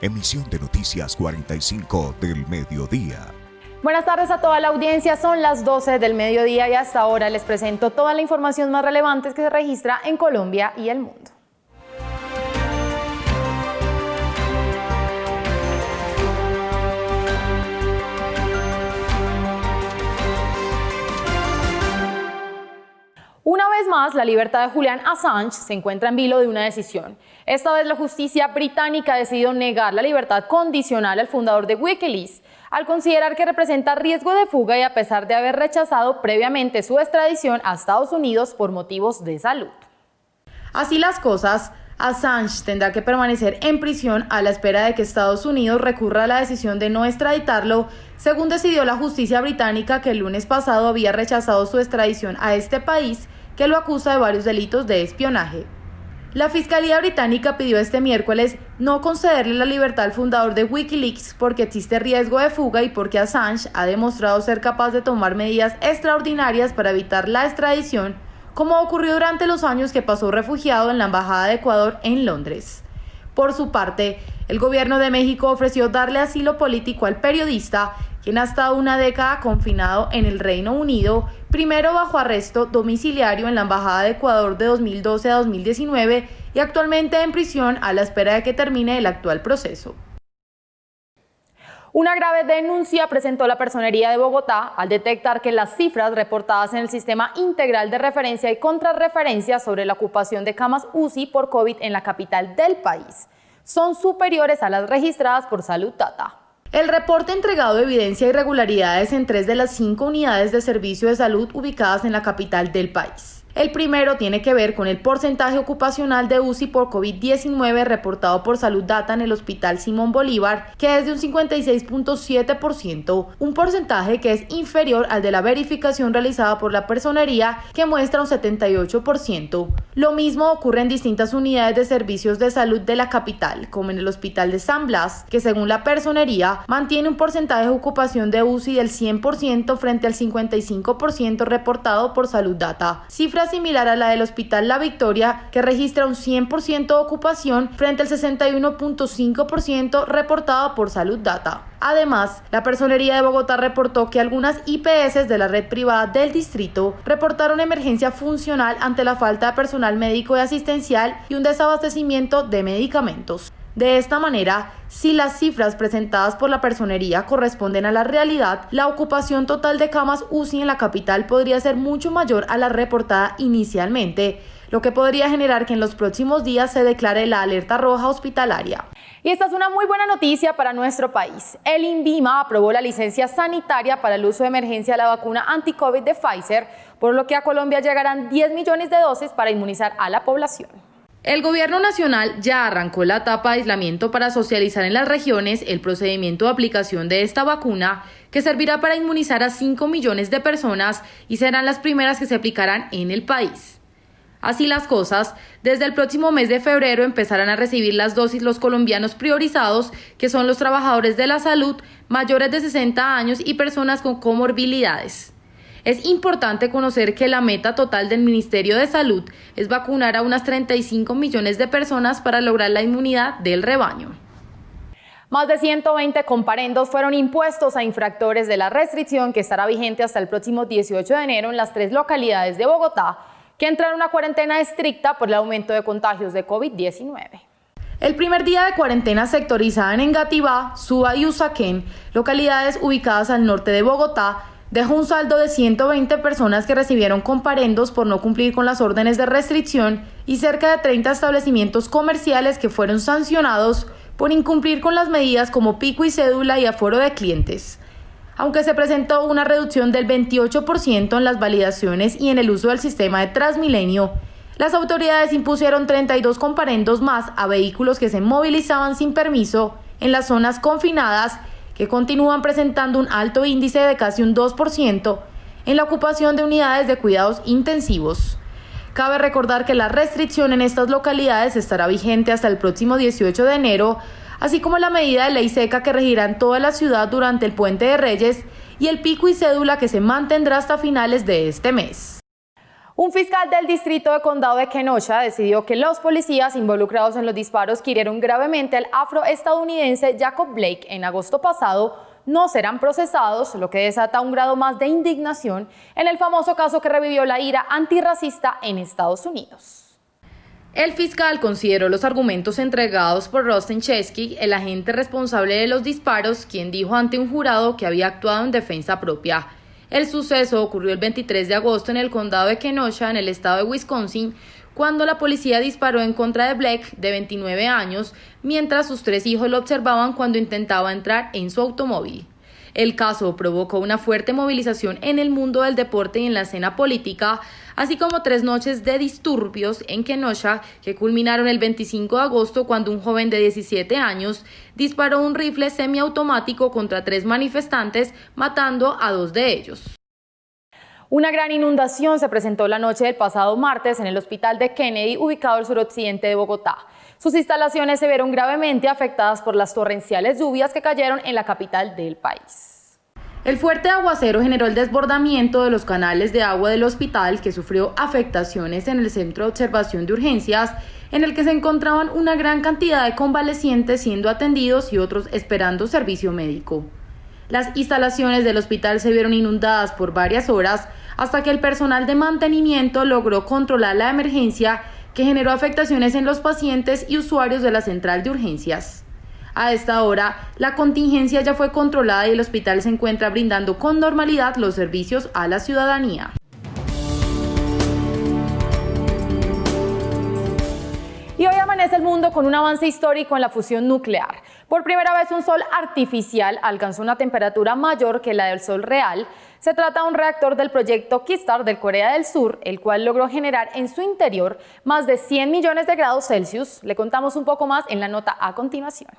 Emisión de Noticias 45 del mediodía. Buenas tardes a toda la audiencia, son las 12 del mediodía y hasta ahora les presento toda la información más relevante que se registra en Colombia y el mundo. Una vez más, la libertad de Julian Assange se encuentra en vilo de una decisión. Esta vez la justicia británica ha decidido negar la libertad condicional al fundador de Wikileaks, al considerar que representa riesgo de fuga y a pesar de haber rechazado previamente su extradición a Estados Unidos por motivos de salud. Así las cosas, Assange tendrá que permanecer en prisión a la espera de que Estados Unidos recurra a la decisión de no extraditarlo, según decidió la justicia británica, que el lunes pasado había rechazado su extradición a este país, que lo acusa de varios delitos de espionaje. La Fiscalía británica pidió este miércoles no concederle la libertad al fundador de Wikileaks porque existe riesgo de fuga y porque Assange ha demostrado ser capaz de tomar medidas extraordinarias para evitar la extradición, como ocurrió durante los años que pasó refugiado en la Embajada de Ecuador en Londres. Por su parte, el gobierno de México ofreció darle asilo político al periodista, quien ha estado una década confinado en el Reino Unido, primero bajo arresto domiciliario en la Embajada de Ecuador de 2012 a 2019 y actualmente en prisión a la espera de que termine el actual proceso. Una grave denuncia presentó la Personería de Bogotá al detectar que las cifras reportadas en el Sistema Integral de Referencia y Contrarreferencia sobre la ocupación de camas UCI por COVID en la capital del país son superiores a las registradas por Salud Data. El reporte entregado evidencia irregularidades en 3 de las 5 unidades de servicio de salud ubicadas en la capital del país. El primero tiene que ver con el porcentaje ocupacional de UCI por COVID-19 reportado por Salud Data en el Hospital Simón Bolívar, que es de un 56.7%, un porcentaje que es inferior al de la verificación realizada por la Personería, que muestra un 78%. Lo mismo ocurre en distintas unidades de servicios de salud de la capital, como en el Hospital de San Blas, que según la Personería mantiene un porcentaje de ocupación de UCI del 100% frente al 55% reportado por Salud Data. Cifra similar a la del Hospital La Victoria, que registra un 100% de ocupación frente al 61.5% reportado por Salud Data. Además, la Personería de Bogotá reportó que algunas IPS de la red privada del distrito reportaron emergencia funcional ante la falta de personal médico y asistencial y un desabastecimiento de medicamentos. De esta manera, si las cifras presentadas por la Personería corresponden a la realidad, la ocupación total de camas UCI en la capital podría ser mucho mayor a la reportada inicialmente, lo que podría generar que en los próximos días se declare la alerta roja hospitalaria. Y esta es una muy buena noticia para nuestro país. El INVIMA aprobó la licencia sanitaria para el uso de emergencia de la vacuna anti-COVID de Pfizer, por lo que a Colombia llegarán 10 millones de dosis para inmunizar a la población. El gobierno nacional ya arrancó la etapa de aislamiento para socializar en las regiones el procedimiento de aplicación de esta vacuna, que servirá para inmunizar a 5 millones de personas y serán las primeras que se aplicarán en el país. Así las cosas, desde el próximo mes de febrero empezarán a recibir las dosis los colombianos priorizados, que son los trabajadores de la salud, mayores de 60 años y personas con comorbilidades. Es importante conocer que la meta total del Ministerio de Salud es vacunar a unas 35 millones de personas para lograr la inmunidad del rebaño. Más de 120 comparendos fueron impuestos a infractores de la restricción que estará vigente hasta el próximo 18 de enero en las 3 localidades de Bogotá, que entraron a cuarentena estricta por el aumento de contagios de COVID-19. El primer día de cuarentena sectorizada en Engativá, Suba y Usaquén, localidades ubicadas al norte de Bogotá, dejó un saldo de 120 personas que recibieron comparendos por no cumplir con las órdenes de restricción y cerca de 30 establecimientos comerciales que fueron sancionados por incumplir con las medidas como pico y cédula y aforo de clientes. Aunque se presentó una reducción del 28% en las validaciones y en el uso del sistema de Transmilenio, las autoridades impusieron 32 comparendos más a vehículos que se movilizaban sin permiso en las zonas confinadas, que continúan presentando un alto índice de casi un 2% en la ocupación de unidades de cuidados intensivos. Cabe recordar que la restricción en estas localidades estará vigente hasta el próximo 18 de enero, así como la medida de ley seca que regirá en toda la ciudad durante el Puente de Reyes y el pico y cédula que se mantendrá hasta finales de este mes. Un fiscal del distrito de condado de Kenosha decidió que los policías involucrados en los disparos que hirieron gravemente al afroestadounidense Jacob Blake en agosto pasado no serán procesados, lo que desata un grado más de indignación en el famoso caso que revivió la ira antirracista en Estados Unidos. El fiscal consideró los argumentos entregados por Rustin Chesky, el agente responsable de los disparos, quien dijo ante un jurado que había actuado en defensa propia. El suceso ocurrió el 23 de agosto en el condado de Kenosha, en el estado de Wisconsin, cuando la policía disparó en contra de Blake, de 29 años, mientras sus 3 hijos lo observaban cuando intentaba entrar en su automóvil. El caso provocó una fuerte movilización en el mundo del deporte y en la escena política, así como 3 noches de disturbios en Kenosha que culminaron el 25 de agosto cuando un joven de 17 años disparó un rifle semiautomático contra 3 manifestantes, matando a 2 de ellos. Una gran inundación se presentó la noche del pasado martes en el hospital de Kennedy, ubicado al suroccidente de Bogotá. Sus instalaciones se vieron gravemente afectadas por las torrenciales lluvias que cayeron en la capital del país. El fuerte aguacero generó el desbordamiento de los canales de agua del hospital, que sufrió afectaciones en el centro de observación de urgencias, en el que se encontraban una gran cantidad de convalecientes siendo atendidos y otros esperando servicio médico. Las instalaciones del hospital se vieron inundadas por varias horas hasta que el personal de mantenimiento logró controlar la emergencia que generó afectaciones en los pacientes y usuarios de la central de urgencias. A esta hora, la contingencia ya fue controlada y el hospital se encuentra brindando con normalidad los servicios a la ciudadanía. Y hoy amanece el mundo con un avance histórico en la fusión nuclear. Por primera vez un sol artificial alcanzó una temperatura mayor que la del sol real. Se trata de un reactor del proyecto Kistar de Corea del Sur, el cual logró generar en su interior más de 100 millones de grados Celsius. Le contamos un poco más en la nota a continuación.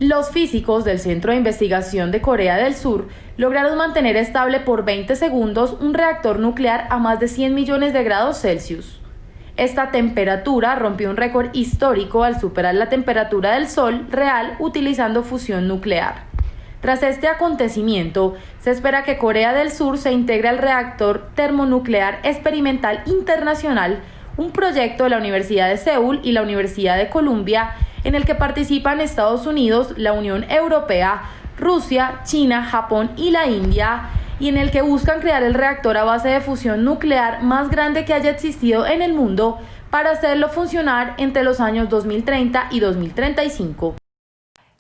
Los físicos del Centro de Investigación de Corea del Sur lograron mantener estable por 20 segundos un reactor nuclear a más de 100 millones de grados Celsius. Esta temperatura rompió un récord histórico al superar la temperatura del Sol real utilizando fusión nuclear. Tras este acontecimiento, se espera que Corea del Sur se integre al reactor termonuclear experimental internacional, un proyecto de la Universidad de Seúl y la Universidad de Columbia, en el que participan Estados Unidos, la Unión Europea, Rusia, China, Japón y la India, y en el que buscan crear el reactor a base de fusión nuclear más grande que haya existido en el mundo para hacerlo funcionar entre los años 2030 y 2035.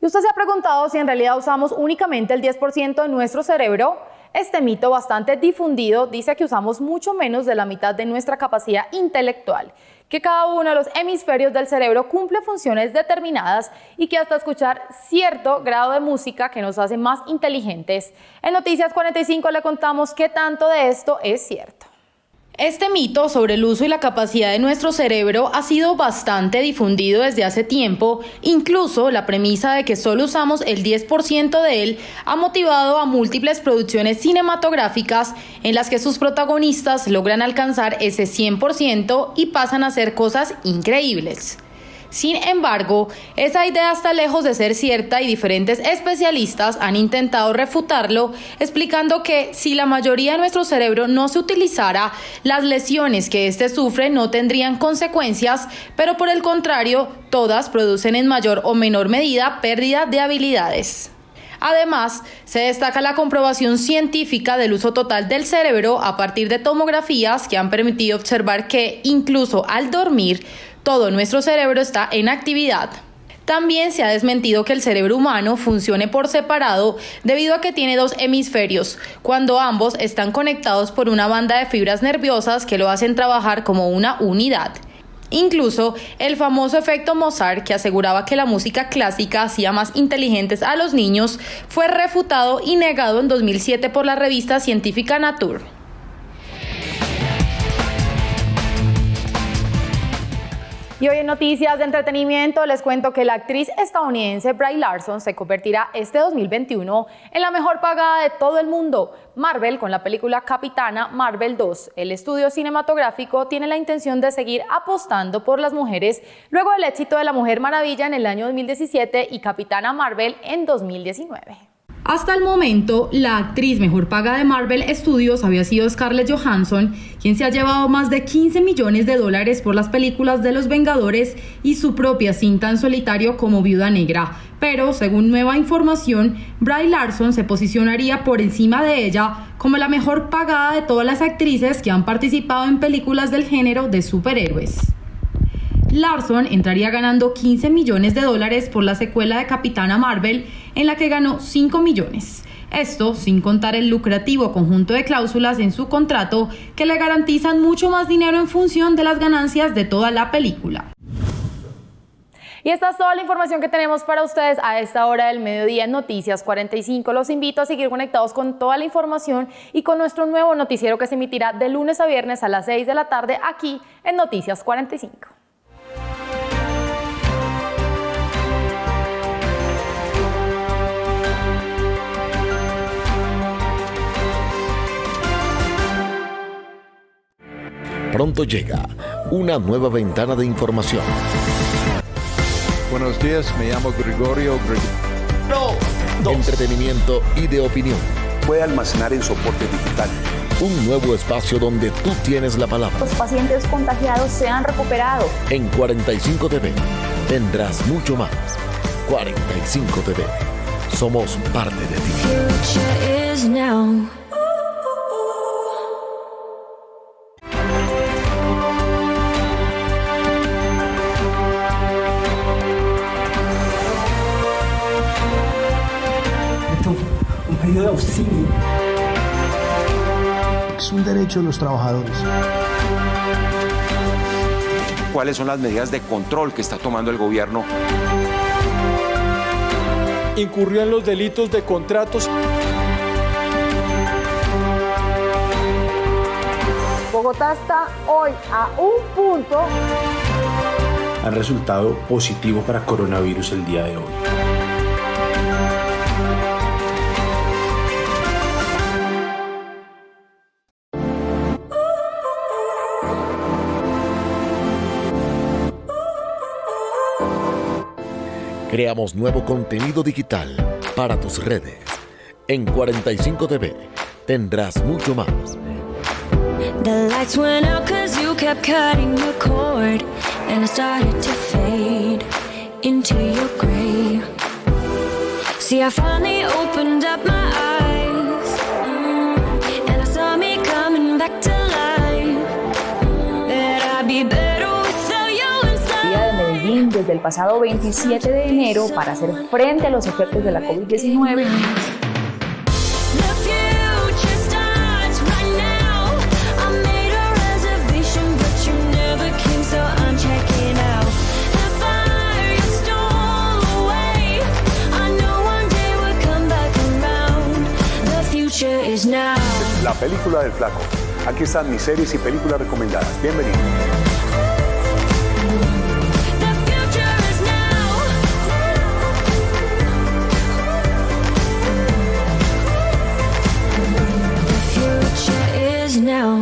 ¿Y usted se ha preguntado si en realidad usamos únicamente el 10% de nuestro cerebro? Este mito bastante difundido dice que usamos mucho menos de la mitad de nuestra capacidad intelectual, que cada uno de los hemisferios del cerebro cumple funciones determinadas y que hasta escuchar cierto grado de música que nos hace más inteligentes. En Noticias 45 le contamos qué tanto de esto es cierto. Este mito sobre el uso y la capacidad de nuestro cerebro ha sido bastante difundido desde hace tiempo. Incluso la premisa de que solo usamos el 10% de él ha motivado a múltiples producciones cinematográficas en las que sus protagonistas logran alcanzar ese 100% y pasan a hacer cosas increíbles. Sin embargo, esa idea está lejos de ser cierta y diferentes especialistas han intentado refutarlo, explicando que si la mayoría de nuestro cerebro no se utilizara, las lesiones que éste sufre no tendrían consecuencias, pero por el contrario, todas producen en mayor o menor medida pérdida de habilidades. Además, se destaca la comprobación científica del uso total del cerebro a partir de tomografías que han permitido observar que, incluso al dormir, todo nuestro cerebro está en actividad. También se ha desmentido que el cerebro humano funcione por separado debido a que tiene 2 hemisferios, cuando ambos están conectados por una banda de fibras nerviosas que lo hacen trabajar como una unidad. Incluso el famoso efecto Mozart, que aseguraba que la música clásica hacía más inteligentes a los niños, fue refutado y negado en 2007 por la revista científica Nature. Y hoy en Noticias de Entretenimiento les cuento que la actriz estadounidense Brie Larson se convertirá este 2021 en la mejor pagada de todo el mundo. Marvel, con la película Capitana Marvel 2, el estudio cinematográfico tiene la intención de seguir apostando por las mujeres luego del éxito de La Mujer Maravilla en el año 2017 y Capitana Marvel en 2019. Hasta el momento, la actriz mejor pagada de Marvel Studios había sido Scarlett Johansson, quien se ha llevado más de $15 millones por las películas de Los Vengadores y su propia cinta en solitario como Viuda Negra. Pero, según nueva información, Brie Larson se posicionaría por encima de ella como la mejor pagada de todas las actrices que han participado en películas del género de superhéroes. Larson entraría ganando $15 millones por la secuela de Capitana Marvel, en la que ganó $5 millones. Esto sin contar el lucrativo conjunto de cláusulas en su contrato que le garantizan mucho más dinero en función de las ganancias de toda la película. Y esta es toda la información que tenemos para ustedes a esta hora del mediodía en Noticias 45. Los invito a seguir conectados con toda la información y con nuestro nuevo noticiero que se emitirá de lunes a viernes a las 6 de la tarde aquí en Noticias 45. Pronto llega una nueva ventana de información. Buenos días, me llamo Gregorio. Entretenimiento y de opinión. Puede almacenar en soporte digital. Un nuevo espacio donde tú tienes la palabra. Los pacientes contagiados se han recuperado. En 45 TV tendrás mucho más. 45 TV. Somos parte de ti. Future is now. De auxilio. Es un derecho de los trabajadores. ¿Cuáles son las medidas de control que está tomando el gobierno? Incurrió en los delitos de contratos. Bogotá está hoy a un punto. Han resultado positivo para coronavirus el día de hoy. Creamos nuevo contenido digital para tus redes. En 45 TV tendrás mucho más. The lights went out 'cause you kept cutting the cord, and I started to fade into your gray. See, I finally opened up my eyes, and I saw me coming back to life. That I'd be better without you inside. Día de Medellín desde el pasado 27 de enero para hacer frente a los efectos de la COVID-19. La película del flaco. Aquí están mis series y películas recomendadas. Bienvenidos. The future is now.